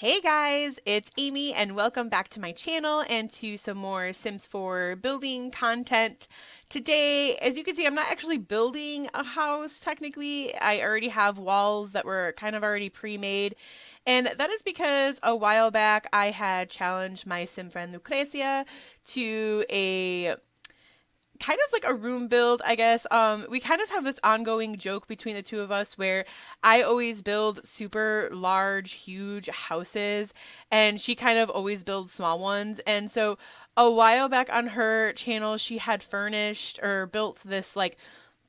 Hey guys, it's Amy and welcome back to my channel and to some more Sims 4 building content. Today, as you can see, I'm not actually building a house technically. I already have walls that were kind of already pre-made. And that is because a while back I had challenged my sim friend Lucrezia to a kind of like a room build, I guess. We kind of have this ongoing joke between the two of us where I always build super large, huge houses, and she kind of always builds small ones. And so a while back on her channel, she had furnished or built this like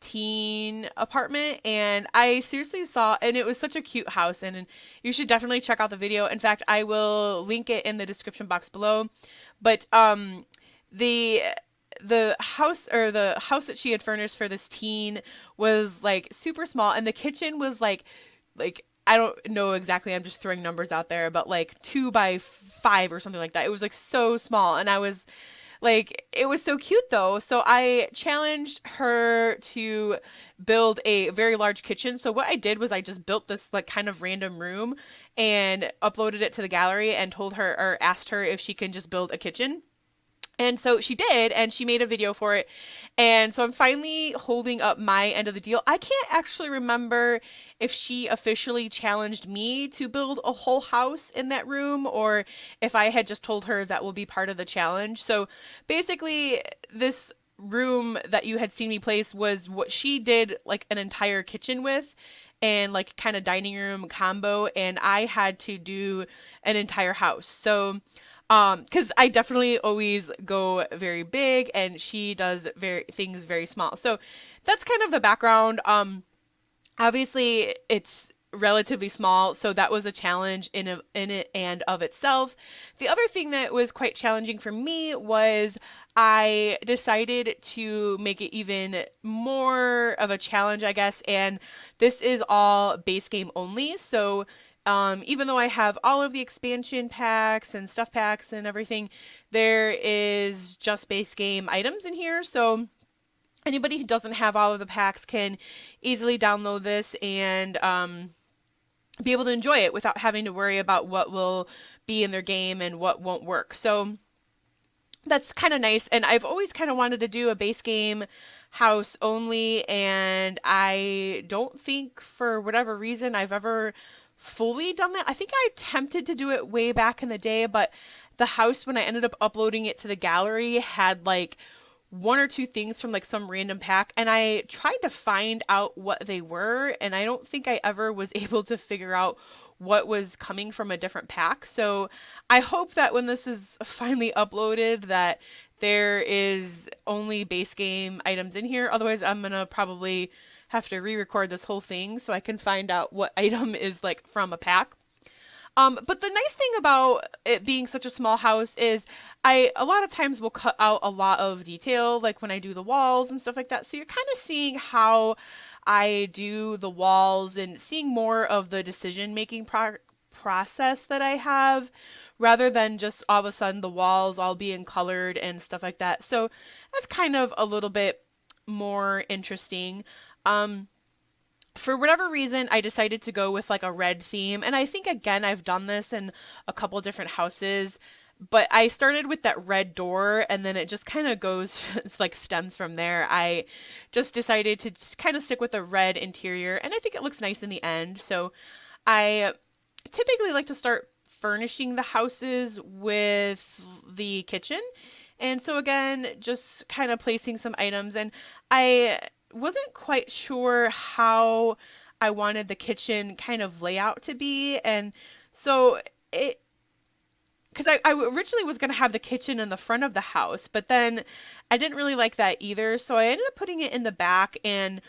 teen apartment, and I seriously saw, and it was such a cute house, and you should definitely check out the video. In fact, I will link it in the description box below. But the the house that she had furnished for this teen was like super small, and the kitchen was like I don't know exactly, I'm just throwing numbers out there, but like 2 by 5 or something like that. It was like so small, and I was like, it was so cute though. So I challenged her to build a very large kitchen. So what I did was I just built this like kind of random room and uploaded it to the gallery and told her or asked her if she can just build a kitchen. And so she did, and she made a video for it. And so I'm finally holding up my end of the deal. I can't actually remember if she officially challenged me to build a whole house in that room or if I had just told her that will be part of the challenge. So basically, this room that you had seen me place was what she did like an entire kitchen with and like kind of dining room combo, and I had to do an entire house. So because I definitely always go very big and she does very things very small. So that's kind of the background. Obviously it's relatively small, so that was a challenge in it and of itself. The other thing that was quite challenging for me was I decided to make it even more of a challenge, I guess, and this is all base game only. So even though I have all of the expansion packs and stuff packs and everything, there is just base game items in here. So anybody who doesn't have all of the packs can easily download this and be able to enjoy it without having to worry about what will be in their game and what won't work. So that's kind of nice. And I've always kind of wanted to do a base game house only, and I don't think for whatever reason I've ever fully done that. I think I attempted to do it way back in the day, but the house, when I ended up uploading it to the gallery, had like one or two things from like some random pack, and I tried to find out what they were, and I don't think I ever was able to figure out what was coming from a different pack. So I hope that when this is finally uploaded that there is only base game items in here. Otherwise, I'm gonna probably have to re-record this whole thing so I can find out what item is like from a pack. But the nice thing about it being such a small house is I a lot of times will cut out a lot of detail, like when I do the walls and stuff like that. So you're kind of seeing how I do the walls and seeing more of the decision making process that I have rather than just all of a sudden the walls all being colored and stuff like that. So that's kind of a little bit more interesting. Um, for whatever reason, I decided to go with like a red theme. And I think, again, I've done this in a couple different houses, but I started with that red door and then it just kind of goes, it's like stems from there. I just decided to just kind of stick with the red interior, and I think it looks nice in the end. So I typically like to start furnishing the houses with the kitchen. And so again, just kind of placing some items, and I wasn't quite sure how I wanted the kitchen kind of layout to be. And so it, because I originally was going to have the kitchen in the front of the house, but then I didn't really like that either. So I ended up putting it in the back, and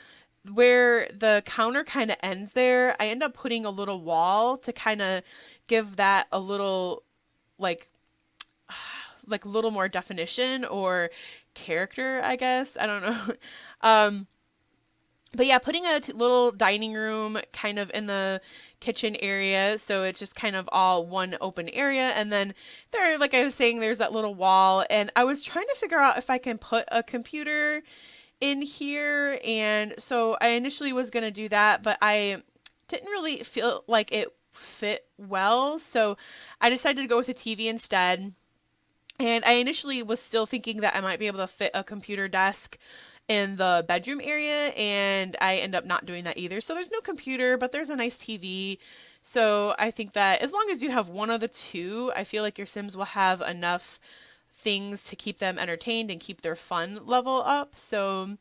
where the counter kind of ends there, I end up putting a little wall to kind of give that a little like like a little more definition or character, I guess. I don't know. Um, but yeah, putting a little dining room kind of in the kitchen area, so it's just kind of all one open area. And then there, like I was saying, there's that little wall, and I was trying to figure out if I can put a computer in here, and so I initially was gonna do that, but I didn't really feel like it fit well. So I decided to go with a TV instead. And I initially was still thinking that I might be able to fit a computer desk in the bedroom area, and I end up not doing that either. So there's no computer, but there's a nice TV. So I think that as long as you have one of the two, I feel like your Sims will have enough things to keep them entertained and keep their fun level up. So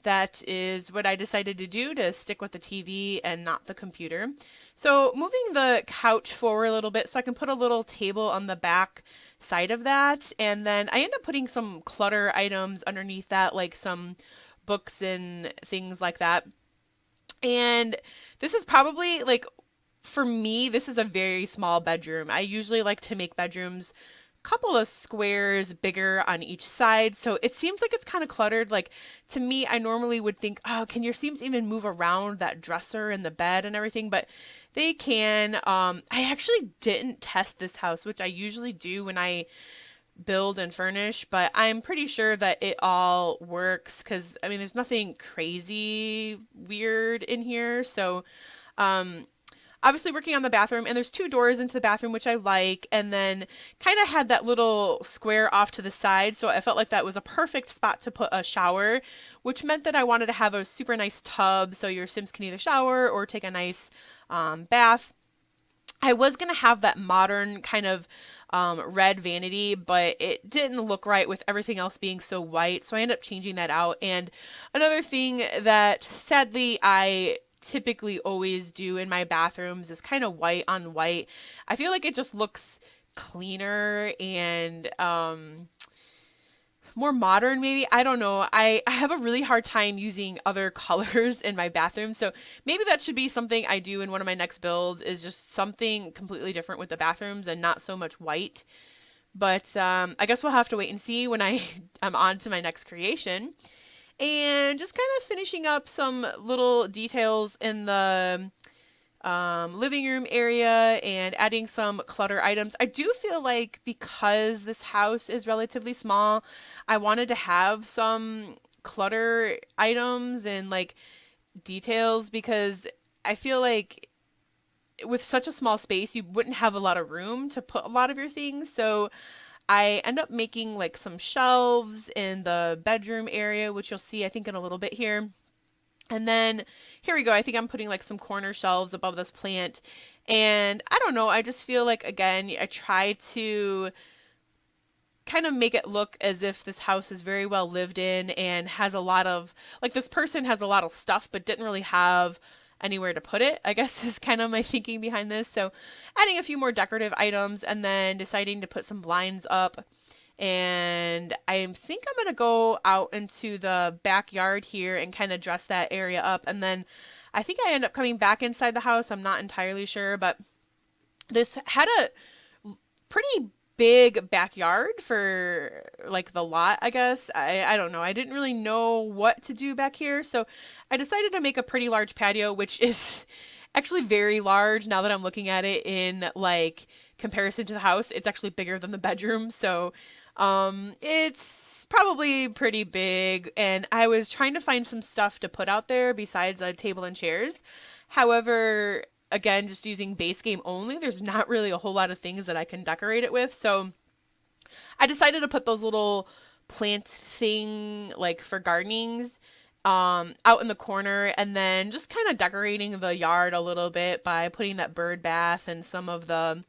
that is what I decided to do, to stick with the TV and not the computer. So moving the couch forward a little bit so I can put a little table on the back side of that. And then I end up putting some clutter items underneath that, like some books and things like that. And this is probably like, for me, this is a very small bedroom. I usually like to make bedrooms couple of squares bigger on each side. So it seems like it's kind of cluttered. Like, to me, I normally would think, oh, can your Sims even move around that dresser and the bed and everything? But they can. I actually didn't test this house, which I usually do when I build and furnish, but I'm pretty sure that it all works because, I mean, there's nothing crazy weird in here. So, um, obviously working on the bathroom, and there's two doors into the bathroom, which I like, and then kind of had that little square off to the side, so I felt like that was a perfect spot to put a shower, which meant that I wanted to have a super nice tub so your Sims can either shower or take a nice bath. I was going to have that modern kind of red vanity, but it didn't look right with everything else being so white, so I ended up changing that out. And another thing that sadly I typically always do in my bathrooms is kind of white on white. I feel like it just looks cleaner and more modern, maybe. I don't know. I have a really hard time using other colors in my bathroom. So maybe that should be something I do in one of my next builds, is just something completely different with the bathrooms and not so much white. But I guess we'll have to wait and see when I'm on to my next creation. And just kind of finishing up some little details in the living room area and adding some clutter items. I do feel like because this house is relatively small, I wanted to have some clutter items and like details, because I feel like with such a small space, you wouldn't have a lot of room to put a lot of your things. So I end up making like some shelves in the bedroom area, which you'll see, I think, in a little bit here. And then here we go. I think I'm putting like some corner shelves above this plant. And I don't know, I just feel like, again, I try to kind of make it look as if this house is very well lived in and has a lot of, like, this person has a lot of stuff but didn't really have anywhere to put it, I guess, is kind of my thinking behind this. So adding a few more decorative items and then deciding to put some blinds up. And I think I'm going to go out into the backyard here and kind of dress that area up. And then I think I end up coming back inside the house. I'm not entirely sure, but this had a pretty big backyard for like the lot, I guess. I don't know. I didn't really know what to do back here. So I decided to make a pretty large patio, which is actually very large now that I'm looking at it in like comparison to the house. It's actually bigger than the bedroom. So it's probably pretty big, and I was trying to find some stuff to put out there besides a table and chairs. However, again, just using base game only, there's not really a whole lot of things that I can decorate it with. So I decided to put those little plant thing, like for gardenings, out in the corner, and then just kind of decorating the yard a little bit by putting that bird bath and some of the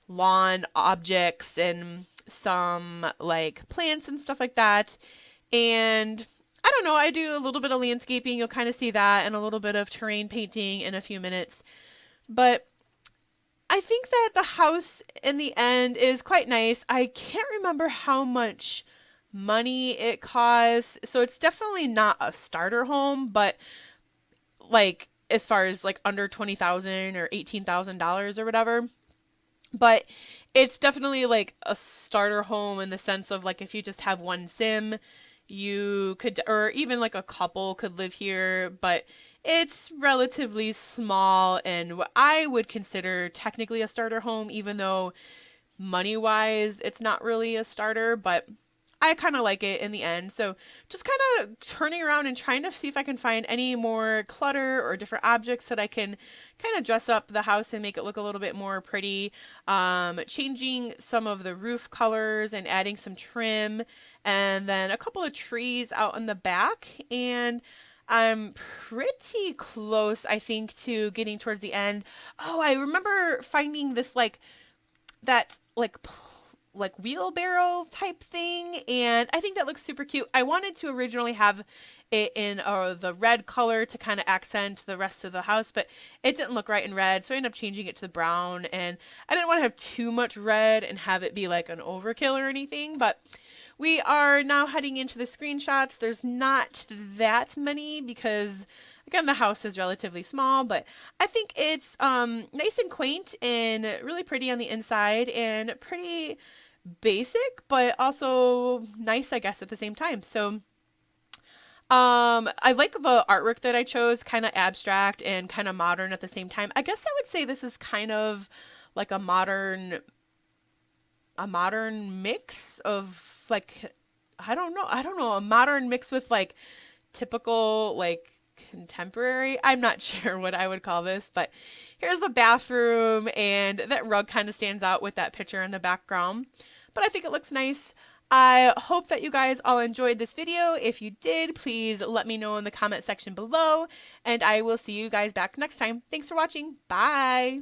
lawn objects and some like plants and stuff like that. And I don't know, I do a little bit of landscaping. You'll kind of see that, and a little bit of terrain painting in a few minutes. But I think that the house in the end is quite nice. I can't remember how much money it costs. So it's definitely not a starter home, but like as far as like under 20,000 or $18,000 or whatever. But it's definitely like a starter home in the sense of like if you just have one sim, you could, or even like a couple could live here, but it's relatively small and what I would consider technically a starter home, even though money wise it's not really a starter. But I kind of like it in the end. So just kind of turning around and trying to see if I can find any more clutter or different objects that I can kind of dress up the house and make it look a little bit more pretty. Changing some of the roof colors and adding some trim, and then a couple of trees out in the back. And I'm pretty close, I think, to getting towards the end. Oh, I remember finding this that like wheelbarrow type thing, and I think that looks super cute. I wanted to originally have it in the red color to kind of accent the rest of the house, but it didn't look right in red, so I ended up changing it to the brown. And I didn't want to have too much red and have it be like an overkill or anything. But we are now heading into the screenshots. There's not that many because, again, the house is relatively small, but I think it's nice and quaint and really pretty on the inside and pretty basic, but also nice, I guess, at the same time. So I like the artwork that I chose, kind of abstract and kind of modern at the same time. I guess I would say this is kind of like a modern mix of like I don't know, a modern mix with like typical like contemporary. I'm not sure what I would call this, but here's the bathroom, and that rug kind of stands out with that picture in the background. But I think it looks nice. I hope that you guys all enjoyed this video. If you did, please let me know in the comment section below, and I will see you guys back next time. Thanks for watching. Bye!